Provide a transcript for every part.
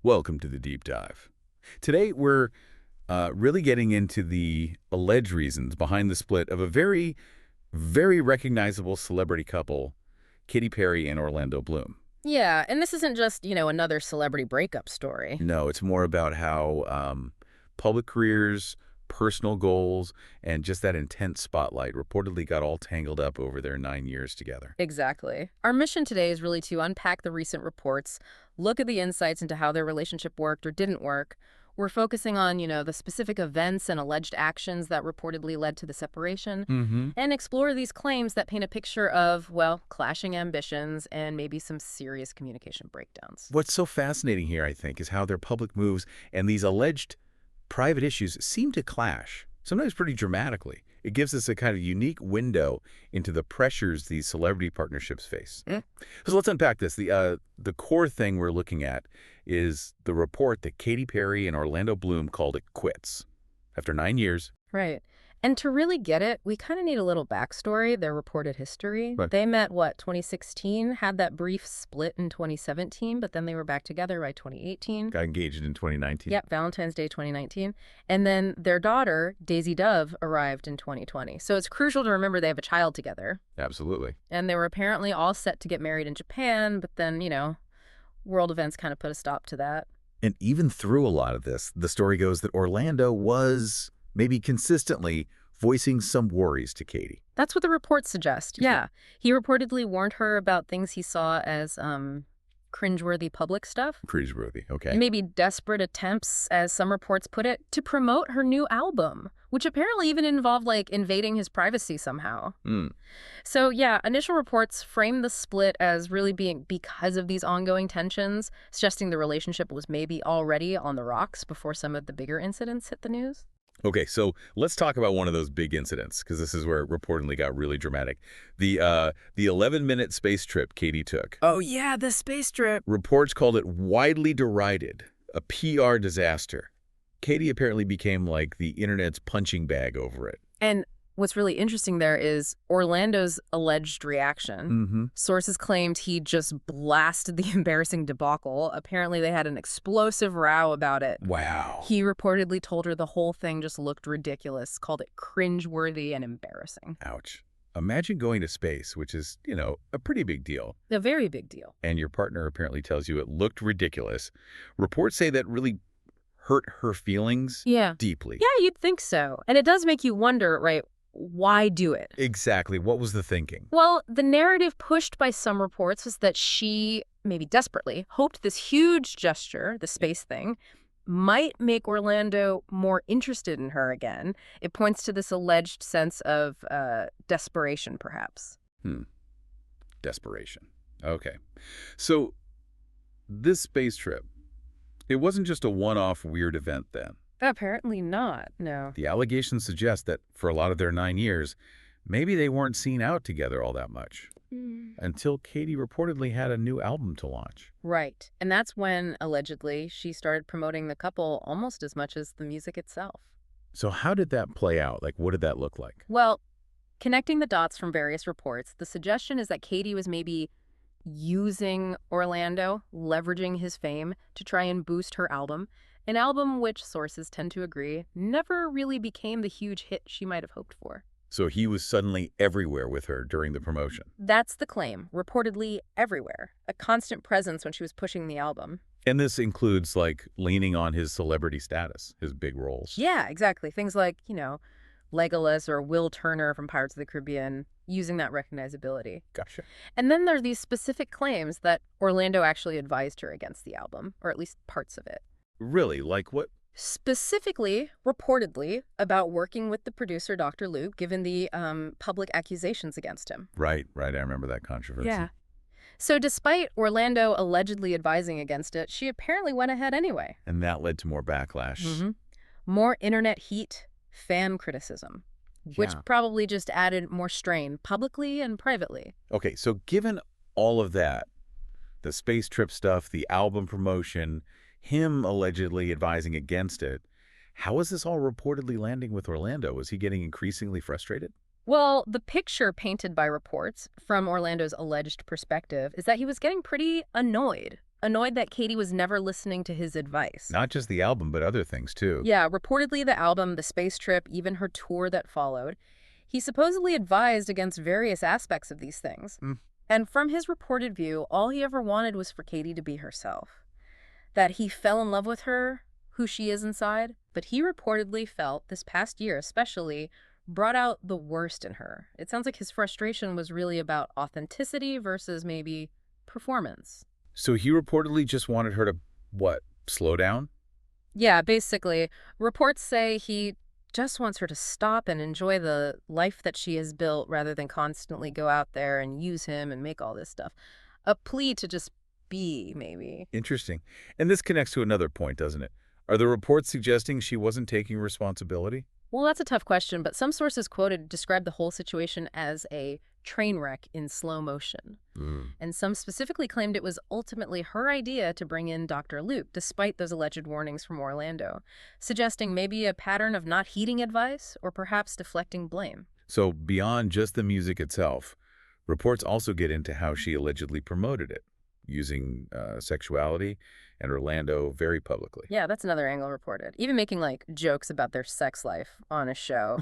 Welcome to the deep dive. Today we're really getting into the alleged reasons behind the split of a very, very recognizable celebrity couple, Katy Perry and Orlando Bloom. Yeah, and this isn't just, another celebrity breakup story. No, it's more about how public careers, personal goals, and just that intense spotlight reportedly got all tangled up over their 9 years together. Exactly. Our mission today is really to unpack the recent reports, look at the insights into how their relationship worked or didn't work. We're focusing on, the specific events and alleged actions that reportedly led to the separation, Mm-hmm. and explore these claims that paint a picture of, well, clashing ambitions and maybe some serious communication breakdowns. What's so fascinating here, I think, is how their public moves and these alleged private issues seem to clash, sometimes pretty dramatically. It gives us a kind of unique window into the pressures these celebrity partnerships face. So let's unpack this. The core thing we're looking at is the report that Katy Perry and Orlando Bloom called it quits. After 9 years, Right. And to really get it, we kind of need a little backstory, their reported history. Right. They met, 2016, had that brief split in 2017, but then they were back together by 2018. got engaged in 2019. Yep, Valentine's Day 2019. And then their daughter, Daisy Dove, arrived in 2020. So it's crucial to remember they have a child together. Absolutely. And they were apparently all set to get married in Japan, but then, world events kind of put a stop to that. And even through a lot of this, the story goes that Orlando was maybe consistently voicing some worries to Katy. That's what the reports suggest. Yeah. He reportedly warned her about things he saw as cringeworthy public stuff. Cringeworthy, okay. Maybe desperate attempts, as some reports put it, to promote her new album, which apparently even involved, invading his privacy somehow. So, yeah, initial reports framed the split as really being because of these ongoing tensions, suggesting the relationship was maybe already on the rocks before some of the bigger incidents hit the news. Okay, so let's talk about one of those big incidents, because this is where it reportedly got really dramatic. The 11-minute space trip Katy took. Oh, yeah, the space trip. Reports called it widely derided, a PR disaster. Katy apparently became like the internet's punching bag over it. And what's really interesting there is Orlando's alleged reaction. Sources claimed he just blasted the embarrassing debacle. Apparently, they had an explosive row about it. Wow. He reportedly told her the whole thing just looked ridiculous, called it cringeworthy and embarrassing. Ouch. Imagine going to space, which is, a pretty big deal. A very big deal. And your partner apparently tells you it looked ridiculous. Reports say that really hurt her feelings deeply. Yeah, you'd think so. And it does make you wonder, right, why do it? Exactly. What was the thinking? Well, the narrative pushed by some reports was that she, maybe desperately, hoped this huge gesture, the space thing, might make Orlando more interested in her again. It points to this alleged sense of desperation, perhaps. Desperation. Okay. So this space trip, it wasn't just a one-off weird event then. Apparently not, no. The allegations suggest that for a lot of their 9 years, maybe they weren't seen out together all that much. Until Katy reportedly had a new album to launch. Right. And that's when, allegedly, she started promoting the couple almost as much as the music itself. So how did that play out? What did that look like? Well, connecting the dots from various reports, the suggestion is that Katy was maybe using Orlando, leveraging his fame to try and boost her album, an album which sources tend to agree never really became the huge hit she might have hoped for. So he was suddenly everywhere with her during the promotion. That's the claim, reportedly everywhere, a constant presence when she was pushing the album. And this includes, leaning on his celebrity status, his big roles. Yeah, exactly. Things like, Legolas or Will Turner from Pirates of the Caribbean, using that recognizability. Gotcha. And then there are these specific claims that Orlando actually advised her against the album, or at least parts of it. Really? Like what? Specifically, reportedly, about working with the producer, Dr. Luke, given the public accusations against him. Right. I remember that controversy. Yeah. So despite Orlando allegedly advising against it, she apparently went ahead anyway. And that led to more backlash. More internet heat, fan criticism, which Yeah. probably just added more strain publicly and privately. Okay, so given all of that, the space trip stuff, the album promotion, him allegedly advising against it, how is this all reportedly landing with Orlando? Was he getting increasingly frustrated? Well, the picture painted by reports from Orlando's alleged perspective is that he was getting pretty annoyed, annoyed that Katy was never listening to his advice. Not just the album, but other things, too. Yeah, reportedly the album, the space trip, even her tour that followed. He supposedly advised against various aspects of these things. And from his reported view, all he ever wanted was for Katy to be herself. That he fell in love with her, who she is inside, but he reportedly felt, this past year especially, brought out the worst in her. It sounds like his frustration was really about authenticity versus maybe performance. So he reportedly just wanted her to, what, slow down? Yeah, basically. Reports say he just wants her to stop and enjoy the life that she has built rather than constantly go out there and use him and make all this stuff. A plea to just be, maybe. Interesting. And this connects to another point, doesn't it? Are the reports suggesting she wasn't taking responsibility? Well, that's a tough question, but some sources quoted describe the whole situation as a train wreck in slow motion. And some specifically claimed it was ultimately her idea to bring in Dr. Luke, despite those alleged warnings from Orlando, suggesting maybe a pattern of not heeding advice or perhaps deflecting blame. So beyond just the music itself, reports also get into how she allegedly promoted it, using sexuality and Orlando very publicly. Yeah, that's another angle reported. Even making, like, jokes about their sex life on a show.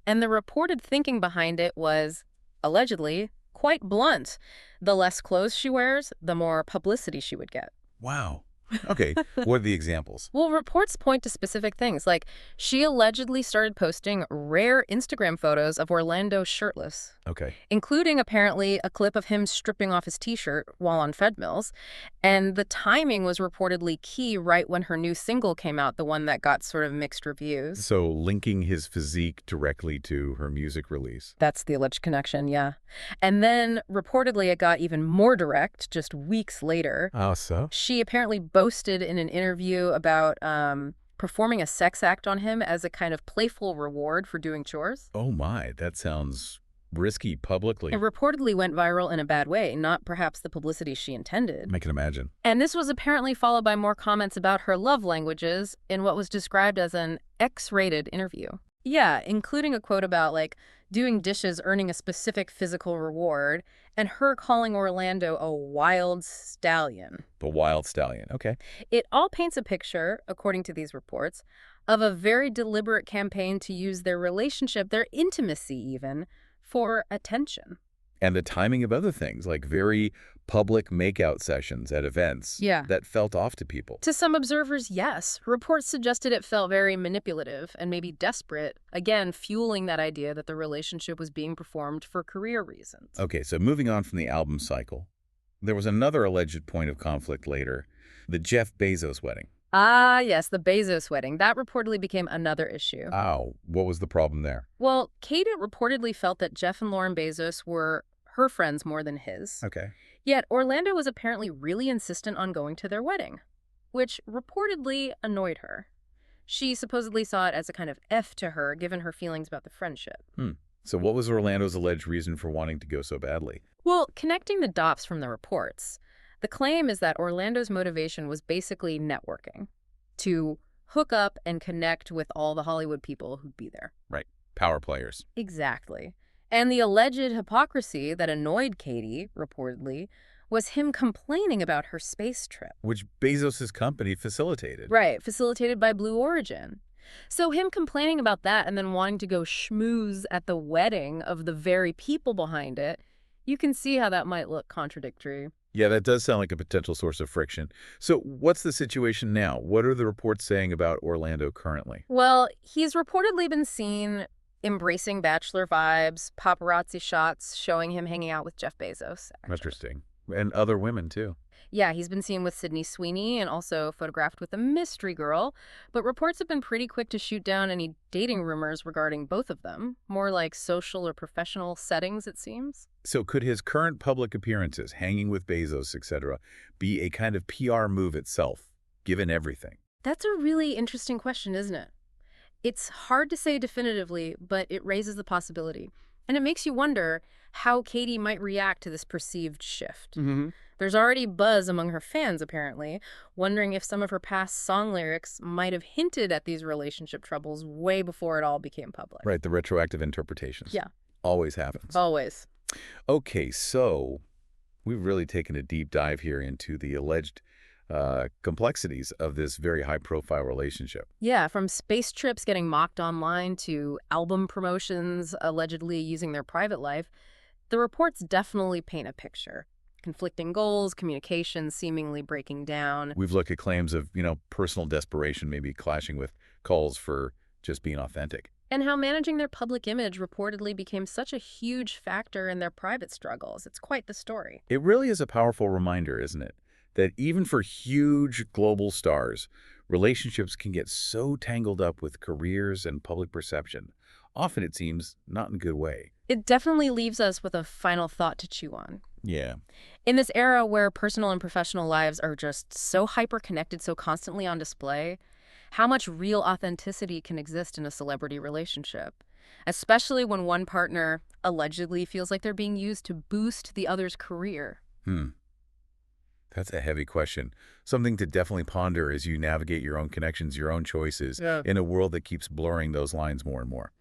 And the reported thinking behind it was, allegedly, quite blunt. The less clothes she wears, the more publicity she would get. Wow. Okay, what are the examples? Well, reports point to specific things, like she allegedly started posting rare Instagram photos of Orlando shirtless, Okay. including apparently a clip of him stripping off his T-shirt while on treadmills. And the timing was reportedly key right when her new single came out, the one that got sort of mixed reviews. So linking his physique directly to her music release. That's the alleged connection, yeah. And then reportedly it got even more direct just weeks later. Oh, so? She apparently boasted in an interview about performing a sex act on him as a kind of playful reward for doing chores. Oh my, that sounds risky publicly. It reportedly went viral in a bad way, not perhaps the publicity she intended. I can imagine. And this was apparently followed by more comments about her love languages in what was described as an X-rated interview. Yeah, including a quote about, like, doing dishes earning a specific physical reward, and her calling Orlando a wild stallion. The wild stallion. Okay. It all paints a picture, according to these reports, of a very deliberate campaign to use their relationship, their intimacy even, for attention. And the timing of other things, like very public makeout sessions at events that felt off to people. To some observers, yes. Reports suggested it felt very manipulative and maybe desperate, again, fueling that idea that the relationship was being performed for career reasons. Okay, so moving on from the album cycle, there was another alleged point of conflict later, the Jeff Bezos wedding. Ah, yes, the Bezos wedding. That reportedly became another issue. Oh, what was the problem there? Well, Katy reportedly felt that Jeff and Lauren Bezos were her friends more than his. Okay. Yet Orlando was apparently really insistent on going to their wedding, which reportedly annoyed her. She supposedly saw it as a kind of F to her, given her feelings about the friendship. So what was Orlando's alleged reason for wanting to go so badly? Well, connecting the dots from the reports, the claim is that Orlando's motivation was basically networking, to hook up and connect with all the Hollywood people who'd be there. Right. Power players. Exactly. And the alleged hypocrisy that annoyed Katy, reportedly, was him complaining about her space trip. Which Bezos' company facilitated. Right, facilitated by Blue Origin. So him complaining about that and then wanting to go schmooze at the wedding of the very people behind it, you can see how that might look contradictory. Yeah, that does sound like a potential source of friction. So what's the situation now? What are the reports saying about Orlando currently? Well, he's reportedly been seen embracing Bachelor vibes, paparazzi shots showing him hanging out with Jeff Bezos. Actually. Interesting. And other women, too. Yeah, he's been seen with Sydney Sweeney and also photographed with a mystery girl, but reports have been pretty quick to shoot down any dating rumors regarding both of them, more like social or professional settings, it seems. So could his current public appearances, hanging with Bezos, etc., be a kind of PR move itself, given everything? That's a really interesting question, isn't it? It's hard to say definitively, but it raises the possibility. And it makes you wonder how Katy might react to this perceived shift. There's already buzz among her fans, apparently, wondering if some of her past song lyrics might have hinted at these relationship troubles way before it all became public. Right, the retroactive interpretations. Yeah. Always happens. Always. Okay, so We've really taken a deep dive here into the alleged complexities of this very high-profile relationship. Yeah, from space trips getting mocked online to album promotions allegedly using their private life, the reports definitely paint a picture. Conflicting goals, communication seemingly breaking down. We've looked at claims of, personal desperation maybe clashing with calls for just being authentic. And how managing their public image reportedly became such a huge factor in their private struggles. It's quite the story. It really is a powerful reminder, isn't it? That even for huge global stars, relationships can get so tangled up with careers and public perception. Often, it seems, not in a good way. It definitely leaves us with a final thought to chew on. Yeah. In this era where personal and professional lives are just so hyper-connected, so constantly on display, how much real authenticity can exist in a celebrity relationship? Especially when one partner allegedly feels like they're being used to boost the other's career. That's a heavy question. Something to definitely ponder as you navigate your own connections, your own choices, Yeah. in a world that keeps blurring those lines more and more.